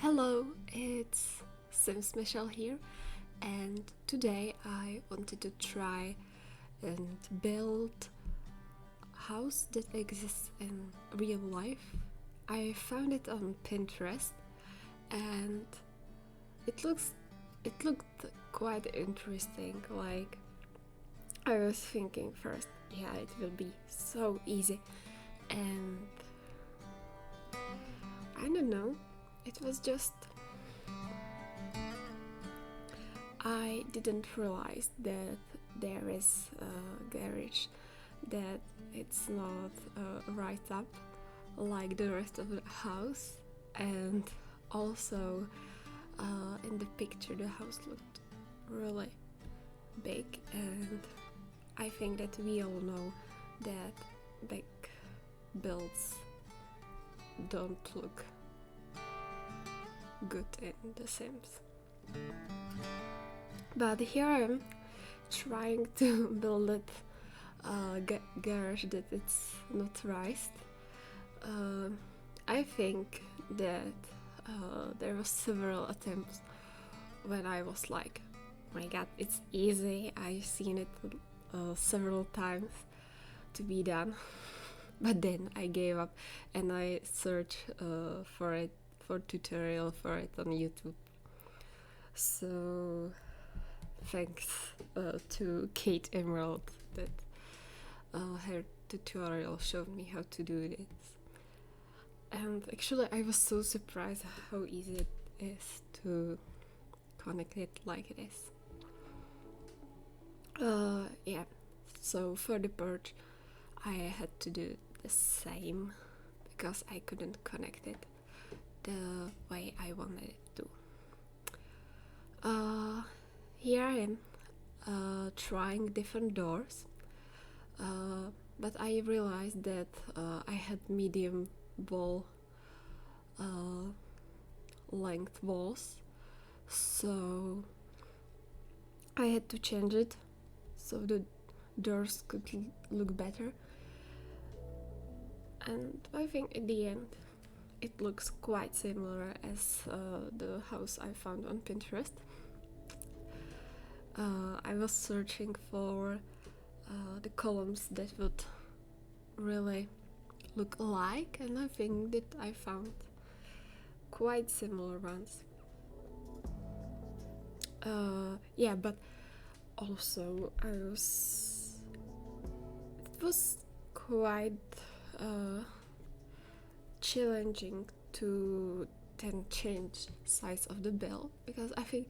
Hello, it's Sims Michelle here, and today I wanted to try and build a house that exists in real life. I found it on Pinterest, and it looked quite interesting. Like, I was thinking first, yeah, it will be so easy, and I don't know. It was just I didn't realize that there is a garage, that it's not right up like the rest of the house, and also in the picture the house looked really big, and I think that we all know that big builds don't look good in The Sims. But here I am trying to build it garage that it's not raised. I think that there were several attempts when I was like, oh my god, it's easy. I've seen it several times to be done. But then I gave up and I searched for tutorial for it on YouTube. So thanks to Kate Emerald that her tutorial showed me how to do this. And actually I was so surprised how easy it is to connect it like it is. Yeah, so for the purge I had to do the same because I couldn't connect it the way I wanted it to. Here I am trying different doors, but I realized that I had medium wall length walls, so I had to change it so the doors could look better, and I think in the end it looks quite similar as the house I found on Pinterest. I was searching for the columns that would really look alike, and I think that I found quite similar ones. Yeah, but also it was quite challenging to then change size of the bell, because I think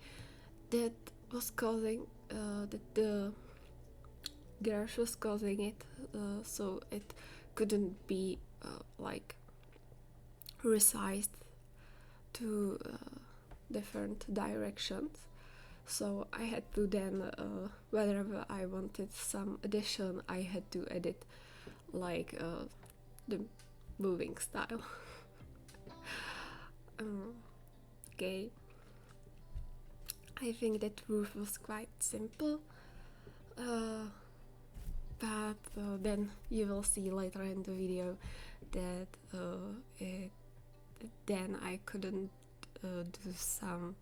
that was causing that the garage was causing it, so it couldn't be like resized to different directions. So I had to then, whenever I wanted some addition, I had to edit like the moving style. Okay, I think that roof was quite simple, but then you will see later in the video that then I couldn't do some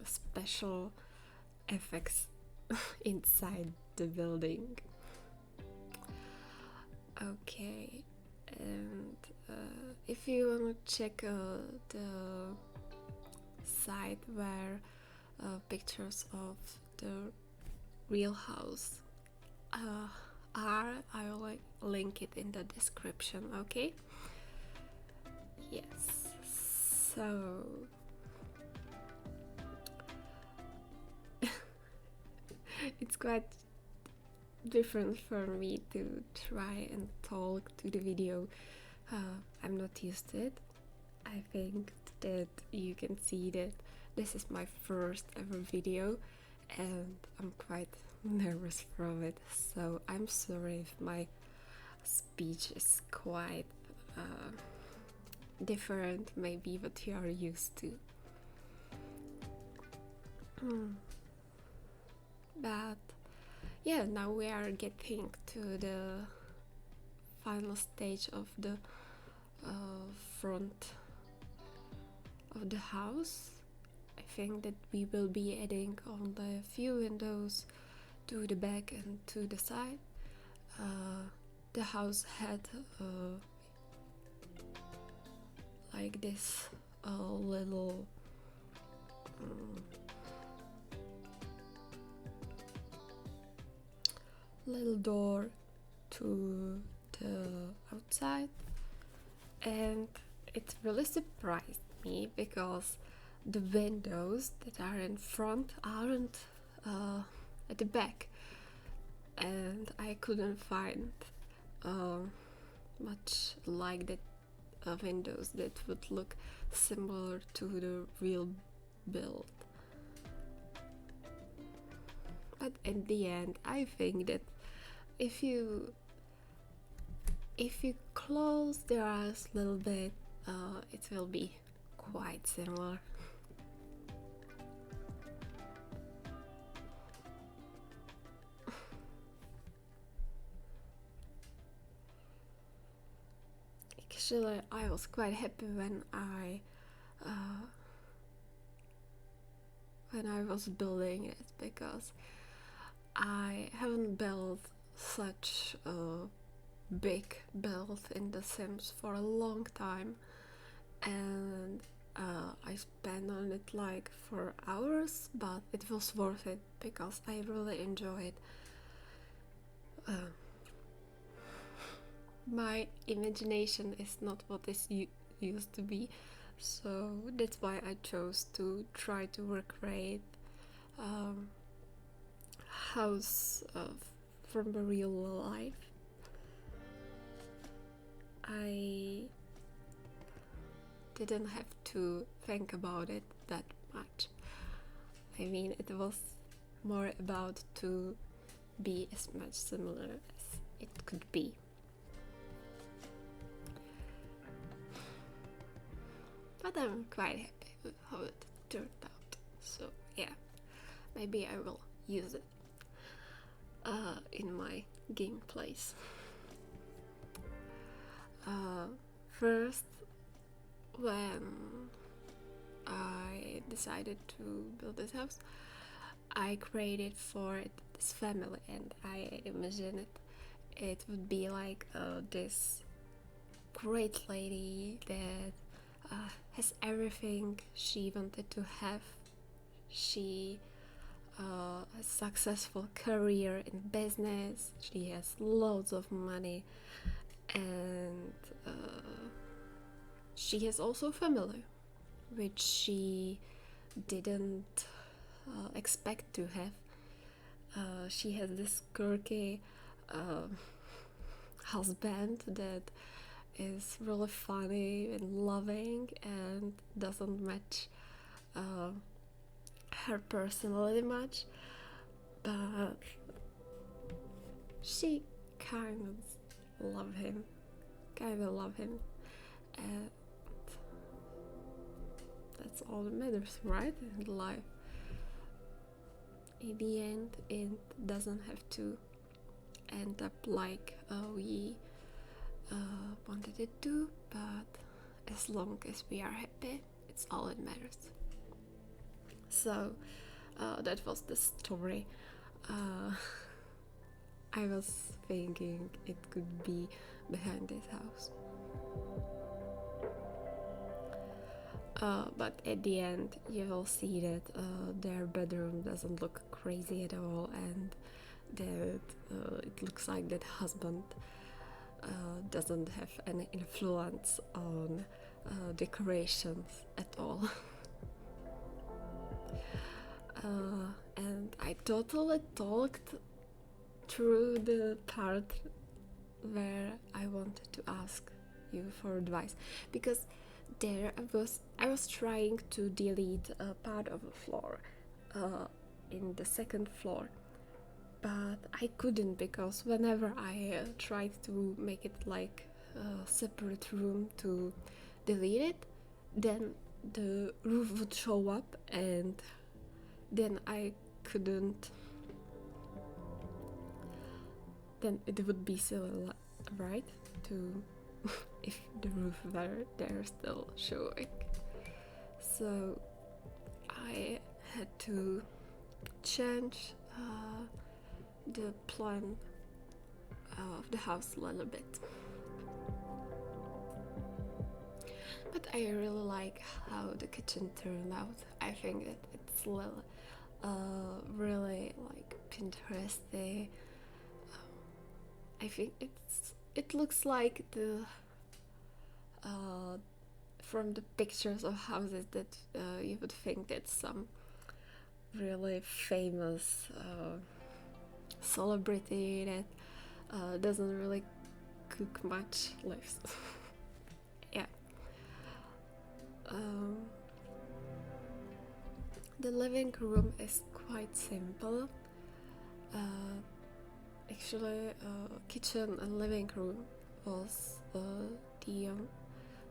special effects inside the building. Okay, and if you want to check the site where pictures of the real house are, I will link it in the description. Okay, yes, so it's quite different for me to try and talk to the video. I'm not used to it. I think that you can see that this is my first ever video and I'm quite nervous from it, so I'm sorry if my speech is quite different, maybe what you are used to. But yeah, now we are getting to the final stage of the front of the house. I think that we will be adding on the few windows to the back and to the side. The house had like this little little door to the outside, and it really surprised me because the windows that are in front aren't at the back, and I couldn't find much like that windows that would look similar to the real build. But in the end, I think that if you close the eyes a little bit, it will be quite similar. Actually, I was quite happy when I was building it, because I haven't built such a big build in The Sims for a long time, and I spent on it like for hours, but it was worth it because I really enjoyed my imagination is not what is used to be, so that's why I chose to try to recreate house from the real life. I didn't have to think about it that much. I mean, it was more about to be as much similar as it could be. But I'm quite happy with how it turned out. So yeah, maybe I will use it in my gameplays. First, when I decided to build this house, I created for it this family, and I imagined it would be like this great lady that has everything she wanted to have. She has a successful career in business, she has loads of money, and she has also family, which she didn't expect to have. She has this quirky husband that is really funny and loving and doesn't match her personality much, but she kind of love him, and that's all that matters, right, in life. In the end, it doesn't have to end up like we wanted it to, but as long as we are happy, it's all that matters. So that was the story. I was thinking it could be behind this house, but at the end you will see that their bedroom doesn't look crazy at all, and that it looks like that husband doesn't have any influence on decorations at all. And I totally talked through the part where I wanted to ask you for advice, because there I was trying to delete a part of the floor in the second floor, but I couldn't, because whenever I tried to make it like a separate room to delete it, then the roof would show up, and then I couldn't, then it would be right? To if the roof were there still showing. So I had to change the plan of the house a little bit. But I really like how the kitchen turned out. I think that it's really like Pinteresty. I think it looks like the from the pictures of houses that you would think that some really famous celebrity that doesn't really cook much lives. Yeah. The living room is quite simple. Actually, kitchen and living room was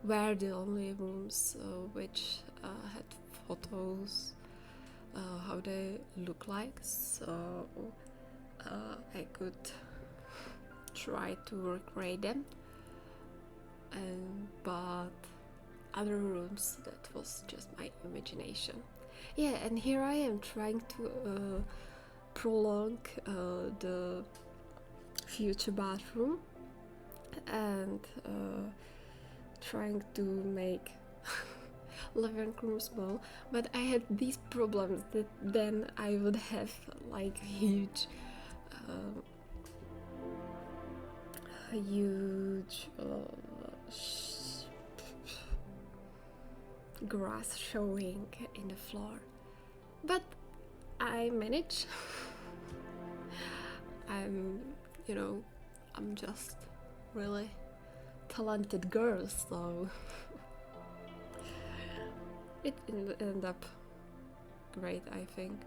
were the only rooms which had photos how they look like, so I could try to recreate them. But other rooms, that was just my imagination. Yeah, and here I am trying to prolong the future bathroom and trying to make living room small, but I had these problems that then I would have like huge grass showing in the floor, but I manage. I'm just really talented girl, so it ended up great, I think.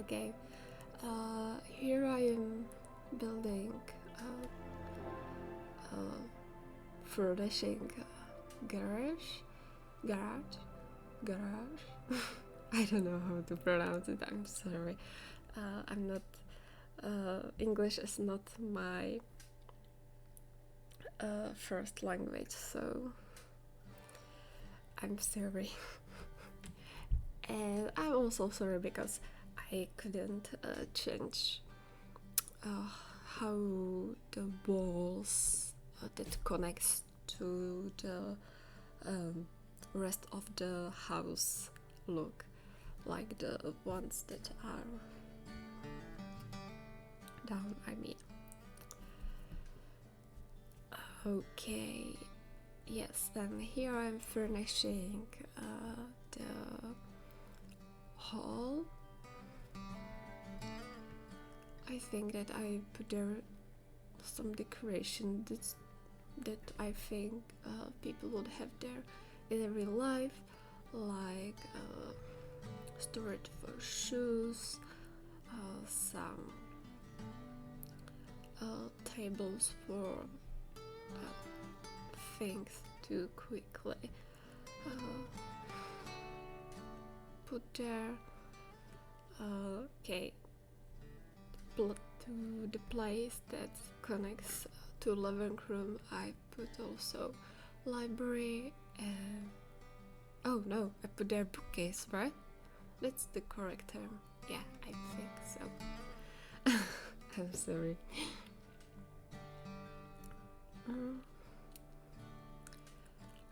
Okay, here I am building, furnishing garage. I don't know how to pronounce it. I'm sorry. I'm not. English is not my first language, so I'm sorry. And I'm also sorry because I couldn't change how the walls that connects to the rest of the house look, like the ones that are down, I mean. Okay, yes, then here I'm furnishing the hall. I think that I put there some decoration that I think people would have there in their real life, like storage for shoes, some tables for things to quickly put there. Okay, to the place that connects to living room, I put also library and oh no, I put there bookcase, right? That's the correct term. Yeah, I think so. I'm sorry.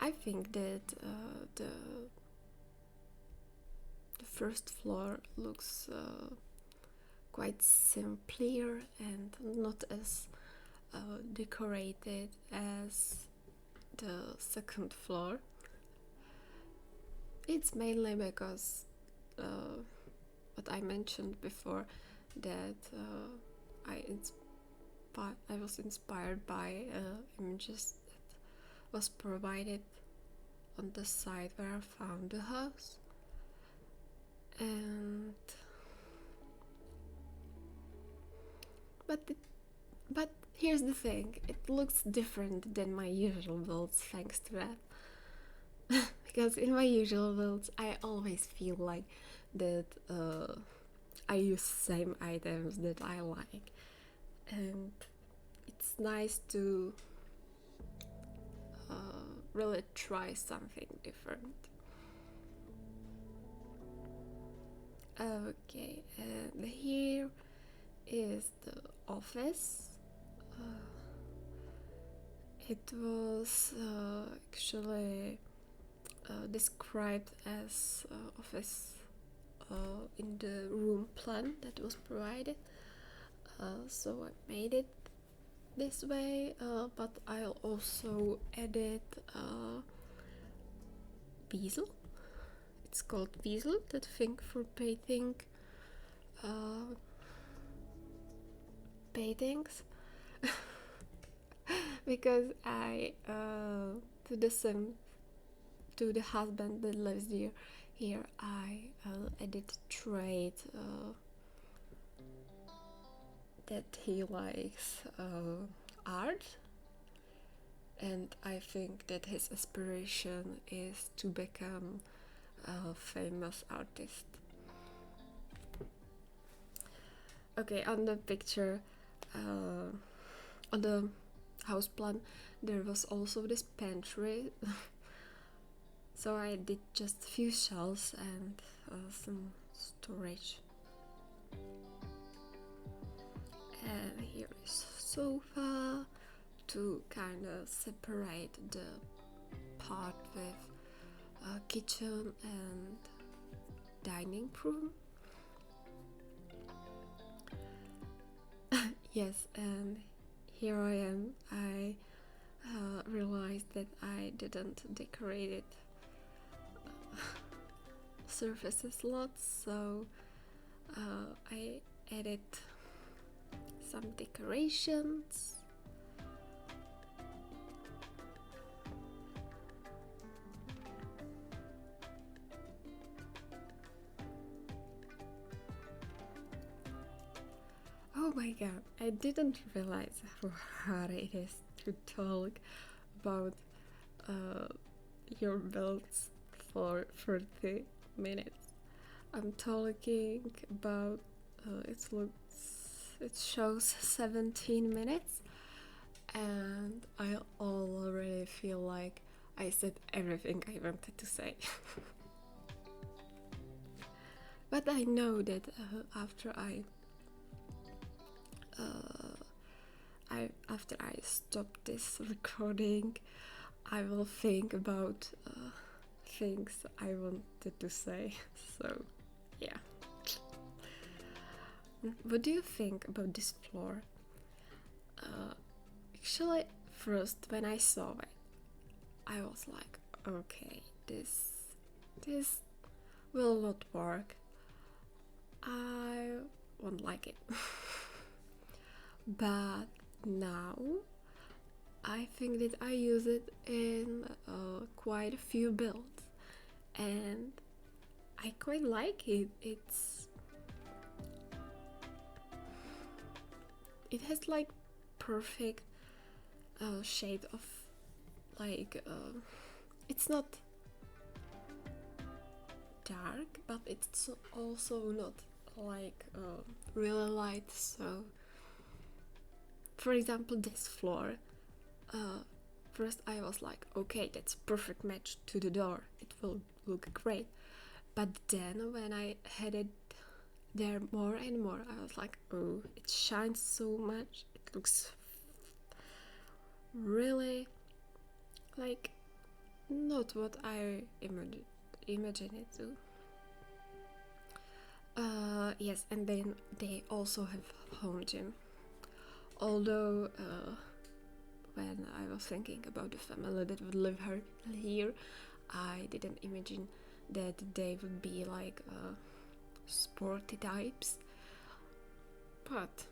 I think that the first floor looks quite simpler and not as decorated as the second floor. It's mainly because what I mentioned before, that I was inspired by images that was provided on the site where I found the house. And but here's the thing, it looks different than my usual builds thanks to that. Because in my usual builds I always feel like that I use same items that I like, and it's nice to really try something different. Okay, and here is the office. It was actually described as office in the room plan that was provided. So I made it this way, but I'll also added bezel. It's called bezel, that thing for painting paintings. Because I to the husband that lives here I added trait that he likes art, and I think that his aspiration is to become a famous artist. Okay, on the picture, on the house plan, there was also this pantry. So I did just a few shelves and some storage. And here is sofa to kind of separate the part with kitchen and dining room. Yes, and here I am. I realized that I didn't decorate it surfaces lots, so I added some decorations. Oh my god, I didn't realize how hard it is to talk about your builds for 30 minutes. I'm talking about it shows 17 minutes, and I already feel like I said everything I wanted to say. But I know that after after I stop this recording, I will think about things I wanted to say. So, yeah. What do you think about this floor? Actually, first when I saw it, I was like, okay, this will not work. I won't like it. But now I think that I use it in quite a few builds, and I quite like it. It has like perfect shade of like it's not dark, but it's also not like really light. So for example, this floor, first I was like, okay, that's perfect match to the door, it will look great. But then when I had it there more and more, I was like, oh, it shines so much, it looks really like not what I imagine it to. Yes, and then they also have home gym. Although when I was thinking about the family that would live here, I didn't imagine that they would be like sporty types. But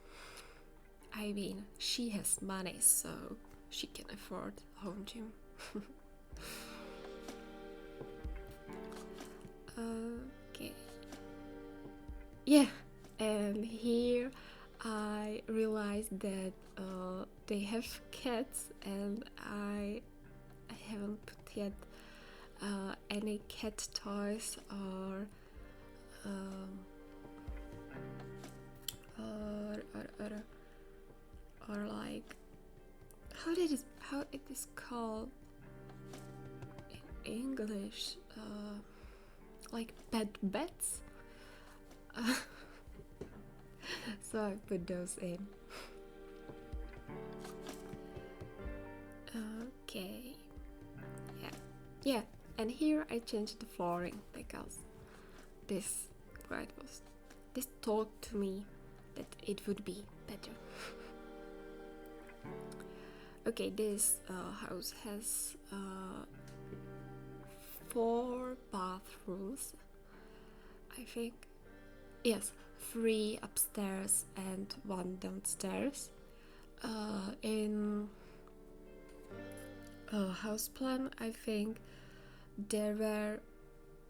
I mean, she has money, so she can afford home gym. Okay. Yeah, and here I realized that they have cats, and I haven't put yet any cat toys or like how it is called in English, like bed beds. So I put those in. Okay. Yeah, and here I changed the flooring because this talked to me that it would be better. Okay, this house has 4 bathrooms, I think. Yes, 3 upstairs and 1 downstairs. In house plan, I think there were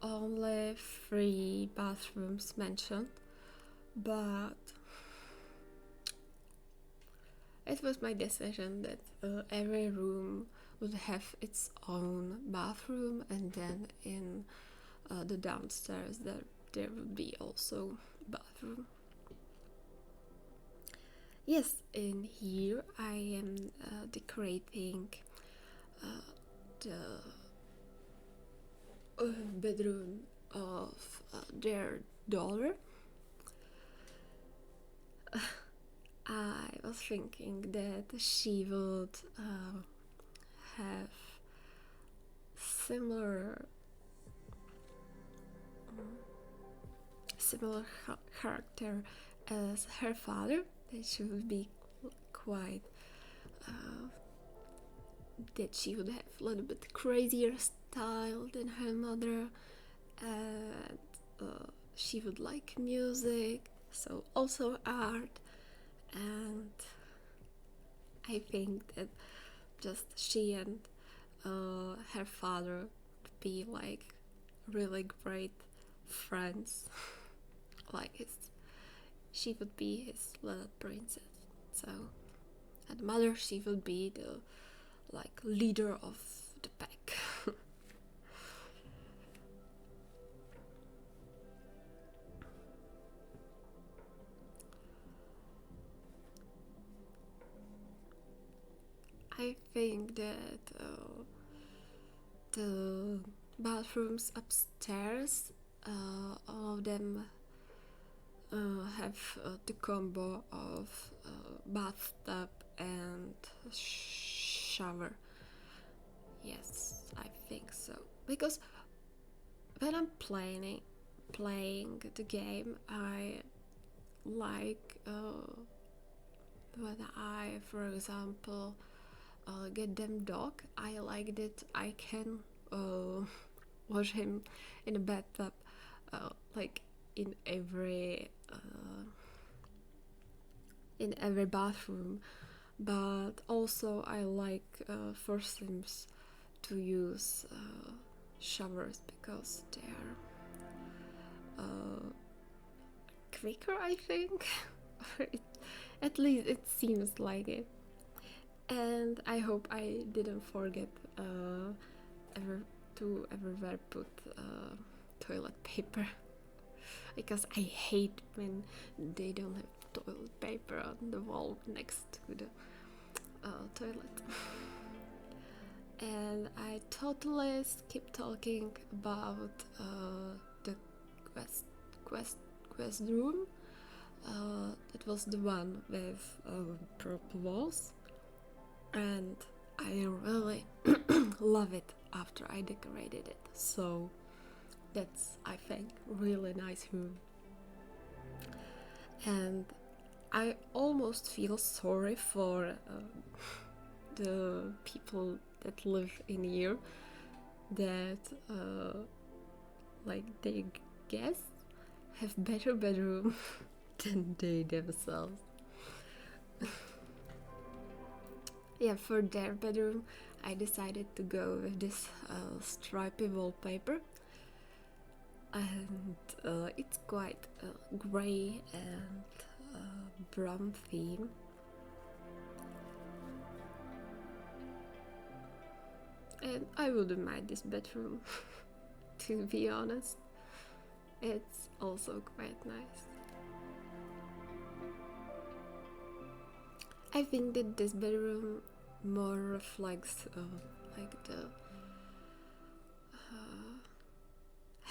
only 3 bathrooms mentioned, but it was my decision that every room would have its own bathroom, and then in the downstairs there would be also bathroom. Yes, in here I am decorating the bedroom of their daughter. I was thinking that she would have similar character as her father, that she would be quite that she would have a little bit crazier style than her mother, and she would like music, so also art. And I think that just she and her father would be like really great friends. Like she would be his little princess. So, and mother, she would be the like leader of the pack. I think that the bathrooms upstairs, all of them have the combo of bathtub and shower. Yes, I think so. Because when I'm playing the game, I like when I, for example, get them dog. I like that I can wash him in a bathtub, like in every bathroom. But also I like for Sims to use showers because they are quicker, I think. At least it seems like it. And I hope I didn't forget everywhere put toilet paper, because I hate when they don't have toilet paper on the wall next to the toilet. And I totally skip talking about the quest room. It was the one with purple walls, and I really love it after I decorated it. So that's, I think, really nice room. And I almost feel sorry for the people that live in here, that like they guests have better bedroom than they themselves. Yeah, for their bedroom I decided to go with this stripy wallpaper, and it's quite grey and brown theme. And I wouldn't mind this bedroom, to be honest. It's also quite nice. I think that this bedroom more reflects like the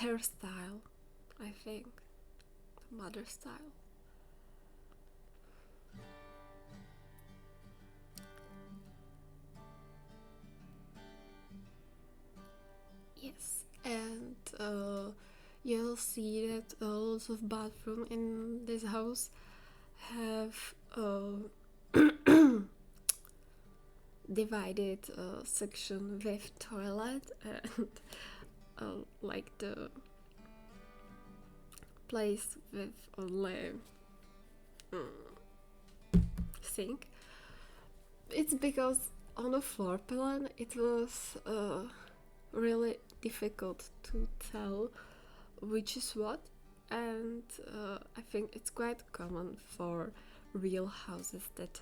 hairstyle, I think, the mother style. Yes, and you'll see that lots of bathroom in this house have divided section with toilet and like the place with only sink. It's because on the floor plan it was really difficult to tell which is what, and I think it's quite common for real houses that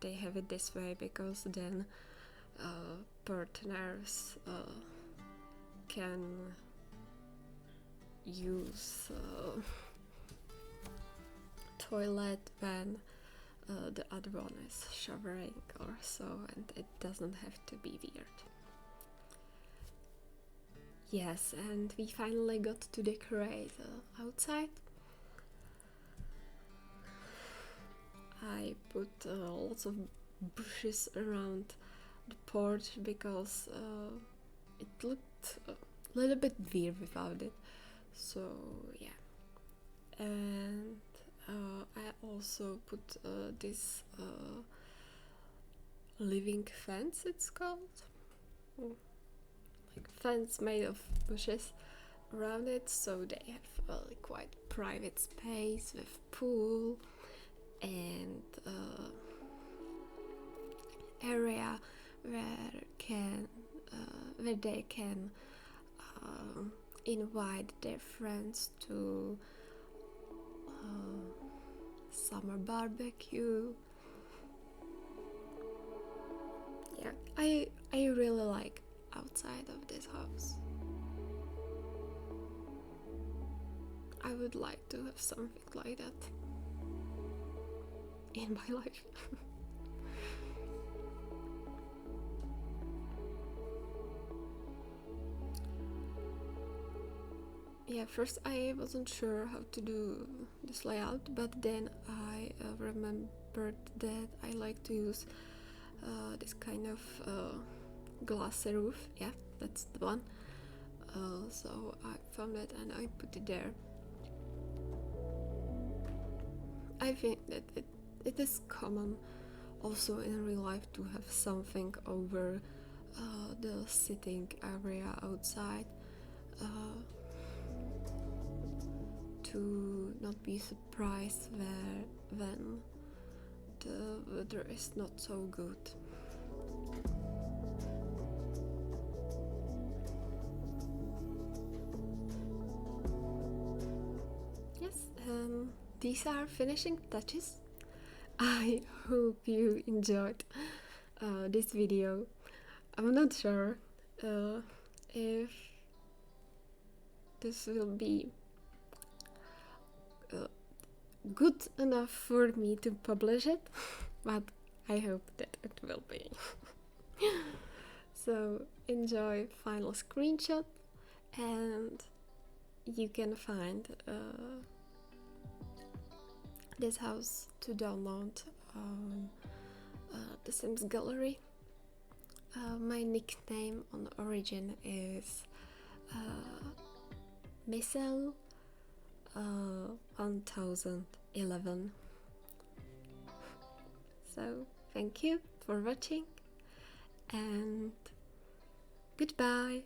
they have it this way, because then partners can use toilet when the other one is showering or so, and it doesn't have to be weird. Yes, and we finally got to decorate outside. I put lots of bushes around the porch because it looked a little bit weird without it. So yeah, and I also put this living fence, it's called, like fence made of bushes around it, so they have a quite private space with pool and area where they can invite their friends to summer barbecue. Yeah, I really like outside of this house. I would like to have something like that in my life. Yeah, first I wasn't sure how to do this layout, but then I remembered that I like to use this kind of glassy roof. Yeah, that's the one. So I found it and I put it there. I think that it is common also in real life to have something over the sitting area outside, to not be surprised when the weather is not so good. Yes, these are finishing touches. I hope you enjoyed this video. I'm not sure if this will be good enough for me to publish it, but I hope that it will be. So enjoy final screenshot, and you can find this house to download on the Sims Gallery. My nickname on Origin is Missile 1011. So thank you for watching and goodbye.